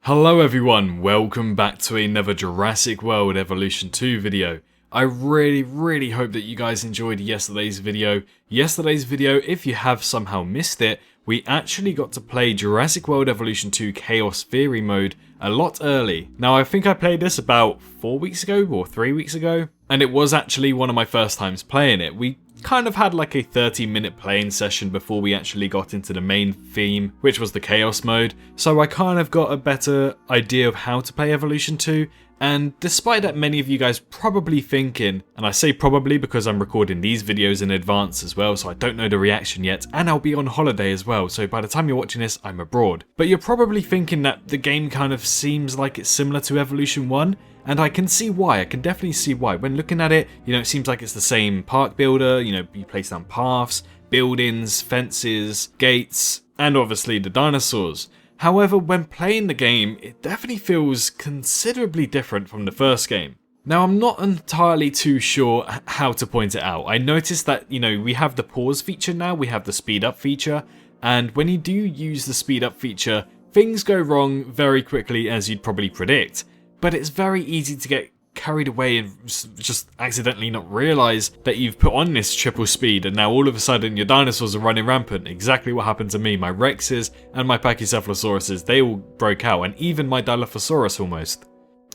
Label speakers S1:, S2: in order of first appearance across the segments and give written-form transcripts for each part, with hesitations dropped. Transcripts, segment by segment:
S1: Hello everyone, welcome back to another Jurassic World Evolution 2 video. I really hope that you guys enjoyed yesterday's video. If you have somehow missed it, we actually got to play Jurassic World Evolution 2 Chaos Theory mode a lot early. Now I think I played this about 4 weeks ago or 3 weeks ago, and it was actually one of my first times playing it. We kind of had like a 30-minute playing session before we actually got into the main theme, which was the Chaos mode, so I kind of got a better idea of how to play Evolution 2. And despite that many of you guys probably thinking, and I say probably because I'm recording these videos in advance as well, so I don't know the reaction yet, and I'll be on holiday as well, so by the time you're watching this, I'm abroad. But you're probably thinking that the game kind of seems like it's similar to Evolution 1, and I can see why, I can definitely see why. When looking at it, it seems like it's the same park builder, you place down paths, buildings, fences, gates, and obviously the dinosaurs. However, when playing the game, it definitely feels considerably different from the first game. Now, I'm not entirely too sure how to point it out. I noticed that, we have the pause feature now, we have the speed up feature, and when you do use the speed up feature, things go wrong very quickly, as you'd probably predict. But it's very easy to get carried away and just accidentally not realise that you've put on this triple speed, and now all of a sudden your dinosaurs are running rampant. Exactly what happened to me. My Rexes and my Pachycephalosauruses, they all broke out, and even my Dilophosaurus almost.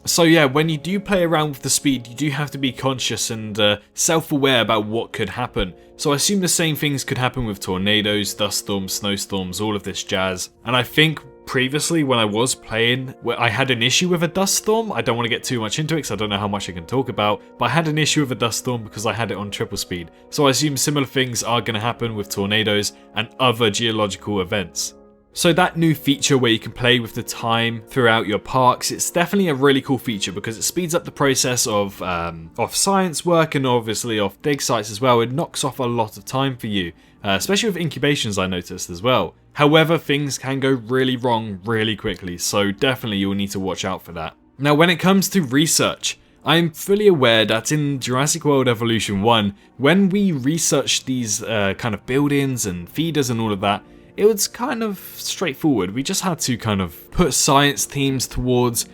S1: So yeah, when you do play around with the speed, you do have to be conscious and self-aware about what could happen. So I assume the same things could happen with tornadoes, dust storms, snowstorms, all of this jazz. And I think previously when I was playing, I had an issue with a dust storm. I don't want to get too much into it because I don't know how much I can talk about, but I had an issue with a dust storm because I had it on triple speed. So I assume similar things are going to happen with tornadoes and other geological events. So that new feature where you can play with the time throughout your parks, it's definitely a really cool feature because it speeds up the process of science work and obviously of dig sites as well. It knocks off a lot of time for you, especially with incubations I noticed as well. However, things can go really wrong really quickly, so definitely you'll need to watch out for that. Now when it comes to research, I'm fully aware that in Jurassic World Evolution 1, when we researched these kind of buildings and feeders and all of that, it was kind of straightforward. We just had to kind of put science themes towards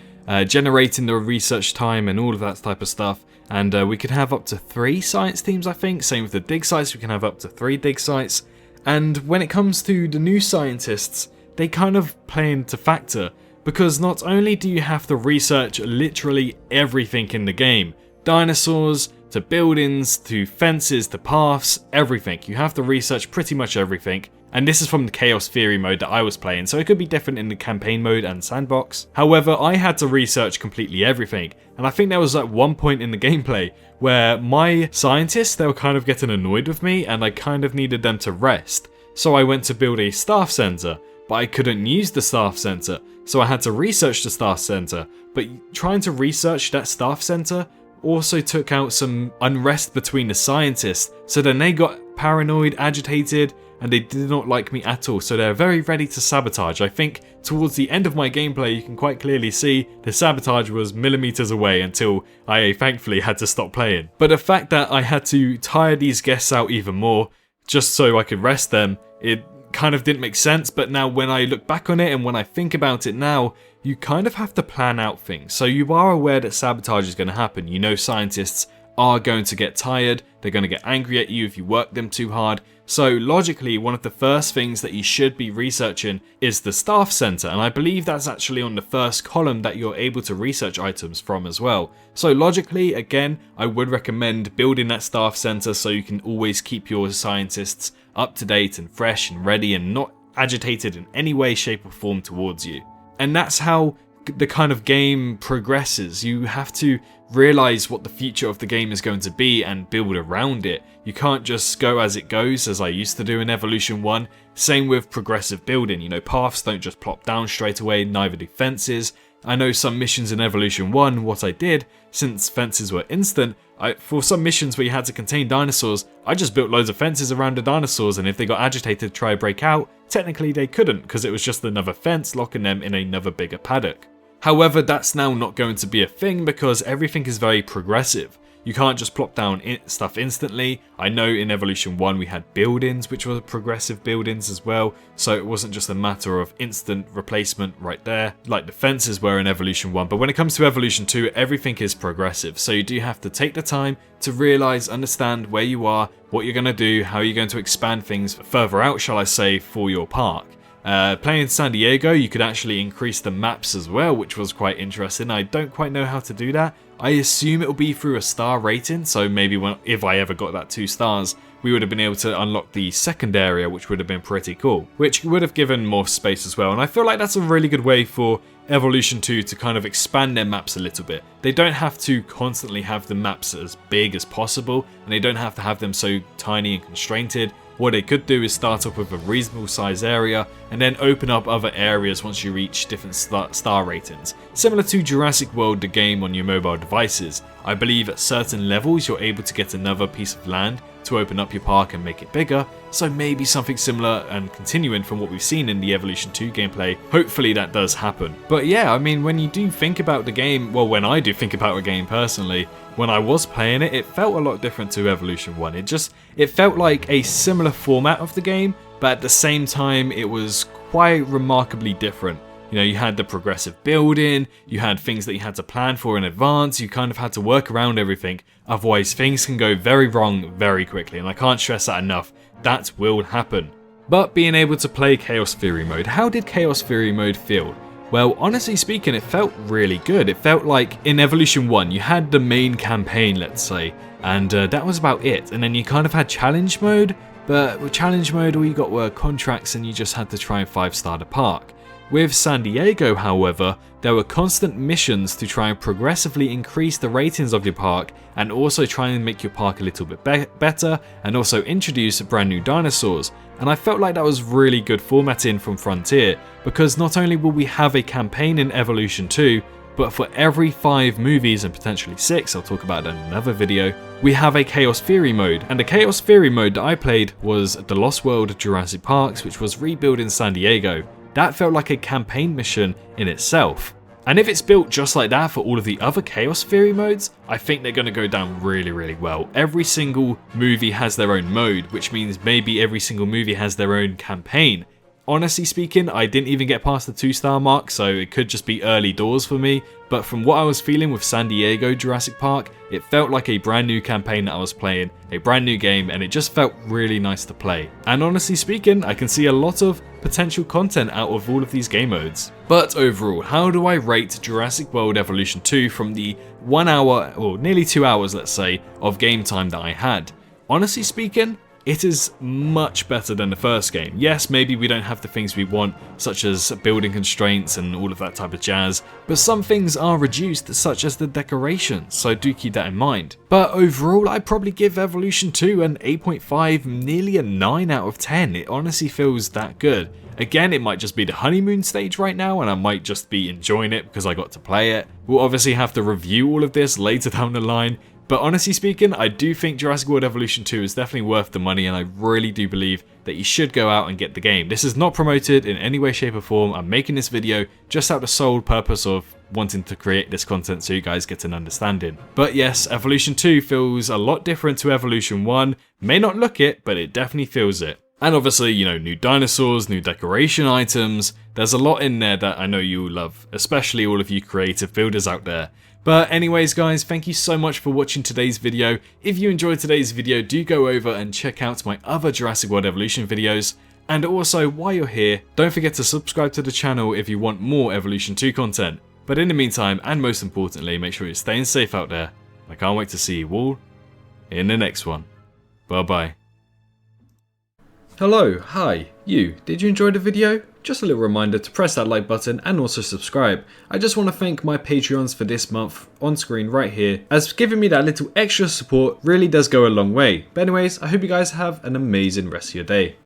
S1: generating the research time and all of that type of stuff. And we could have up to 3 science themes, I think. Same with the dig sites, we can have up to 3 dig sites. And when it comes to the new scientists, they kind of play into factor. Because not only do you have to research literally everything in the game, dinosaurs, to buildings, to fences, to paths, everything. You have to research pretty much everything. And this is from the Chaos Theory mode that I was playing, so it could be different in the campaign mode and sandbox. However, I had to research completely everything, and I think there was at one point in the gameplay where my scientists, they were kind of getting annoyed with me, and I kind of needed them to rest. So I went to build a staff center, but I couldn't use the staff center, so I had to research the staff center. But trying to research that staff center also took out some unrest between the scientists, so then they got paranoid, agitated, and they did not like me at all, so they're very ready to sabotage. I think towards the end of my gameplay you can quite clearly see the sabotage was millimeters away until I thankfully had to stop playing. But the fact that I had to tire these guests out even more just so I could rest them, it kind of didn't make sense. But now when I look back on it and when I think about it now, you kind of have to plan out things. So you are aware that sabotage is going to happen. Scientists are going to get tired, they're going to get angry at you if you work them too hard. So logically, one of the first things that you should be researching is the staff center, and I believe that's actually on the first column that you're able to research items from as well. So logically, again, I would recommend building that staff center so you can always keep your scientists up to date and fresh and ready and not agitated in any way, shape or form towards you. And that's how the kind of game progresses. You have to realize what the future of the game is going to be and build around it. You can't just go as it goes, as I used to do in Evolution 1. Same with progressive building. Paths don't just plop down straight away, neither do fences. I know some missions in Evolution 1, what I did, since fences were instant, for some missions where you had to contain dinosaurs, I just built loads of fences around the dinosaurs, and if they got agitated to try to break out, technically they couldn't, because it was just another fence locking them in another bigger paddock. However, that's now not going to be a thing because everything is very progressive. You can't just plop down stuff instantly. I know in Evolution 1 we had buildings, which were progressive buildings as well, so it wasn't just a matter of instant replacement right there, like the fences were in Evolution 1. But when it comes to Evolution 2, everything is progressive, so you do have to take the time to realise, understand where you are, what you're going to do, how you're going to expand things further out, shall I say, for your park. Playing in San Diego, you could actually increase the maps as well, which was quite interesting. I don't quite know how to do that. I assume it'll be through a star rating, so maybe if I ever got that 2 stars, we would have been able to unlock the second area, which would have been pretty cool, which would have given more space as well. And I feel like that's a really good way for Evolution 2 to kind of expand their maps a little bit. They don't have to constantly have the maps as big as possible, and they don't have to have them so tiny and constrained. What they could do is start off with a reasonable size area and then open up other areas once you reach different star ratings. Similar to Jurassic World, the game on your mobile devices. I believe at certain levels you're able to get another piece of land to open up your park and make it bigger, so maybe something similar and continuing from what we've seen in the Evolution 2 gameplay. Hopefully that does happen. But yeah, I mean, when you do think about the game, well, when I do think about a game personally, when I was playing it, it felt a lot different to Evolution 1. It felt like a similar format of the game, but at the same time it was quite remarkably different. You know, you had the progressive building, you had things that you had to plan for in advance, you kind of had to work around everything, otherwise things can go very wrong very quickly, and I can't stress that enough. That will happen. But being able to play Chaos Theory mode, how did Chaos Theory mode feel? Well, honestly speaking, it felt really good. It felt like in Evolution 1, you had the main campaign, let's say, and that was about it. And then you kind of had challenge mode, but with challenge mode, all you got were contracts and you just had to try and 5-star the park. With San Diego, however, there were constant missions to try and progressively increase the ratings of your park and also try and make your park a little bit better and also introduce brand new dinosaurs. And I felt like that was really good formatting from Frontier, because not only will we have a campaign in Evolution 2, but for every 5 movies and potentially 6, I'll talk about that in another video, we have a Chaos Theory mode. And the Chaos Theory mode that I played was the Lost World Jurassic Parks, which was rebuilding San Diego. That felt like a campaign mission in itself. And if it's built just like that for all of the other Chaos Theory modes, I think they're going to go down really, really well. Every single movie has their own mode, which means maybe every single movie has their own campaign. Honestly speaking, I didn't even get past the 2-star mark, so it could just be early doors for me, but from what I was feeling with San Diego Jurassic Park, it felt like a brand new campaign that I was playing, a brand new game, and it just felt really nice to play. And honestly speaking, I can see a lot of potential content out of all of these game modes. But overall, how do I rate Jurassic World Evolution 2 from the 1 hour, or nearly 2 hours let's say, of game time that I had? Honestly speaking, it is much better than the first game. Yes, maybe we don't have the things we want, such as building constraints and all of that type of jazz, but some things are reduced, such as the decorations, so do keep that in mind. But overall, I'd probably give Evolution 2 an 8.5, nearly a 9 out of 10. It honestly feels that good. Again, it might just be the honeymoon stage right now, and I might just be enjoying it because I got to play it. We'll obviously have to review all of this later down the line, but honestly speaking, I do think Jurassic World Evolution 2 is definitely worth the money, and I really do believe that you should go out and get the game. This is not promoted in any way, shape or form. I'm making this video just out of the sole purpose of wanting to create this content so you guys get an understanding. But yes, Evolution 2 feels a lot different to Evolution 1. May not look it, but it definitely feels it. And obviously, you know, new dinosaurs, new decoration items. There's a lot in there that I know you love, especially all of you creative builders out there. But anyways guys, thank you so much for watching today's video. If you enjoyed today's video, do go over and check out my other Jurassic World Evolution videos. And also, while you're here, don't forget to subscribe to the channel if you want more Evolution 2 content. But in the meantime, and most importantly, make sure you're staying safe out there. I can't wait to see you all in the next one. Bye bye. Hello, hi, you. Did you enjoy the video? Just a little reminder to press that like button and also subscribe. I just want to thank my Patreons for this month on screen right here, as giving me that little extra support really does go a long way. But anyways, I hope you guys have an amazing rest of your day.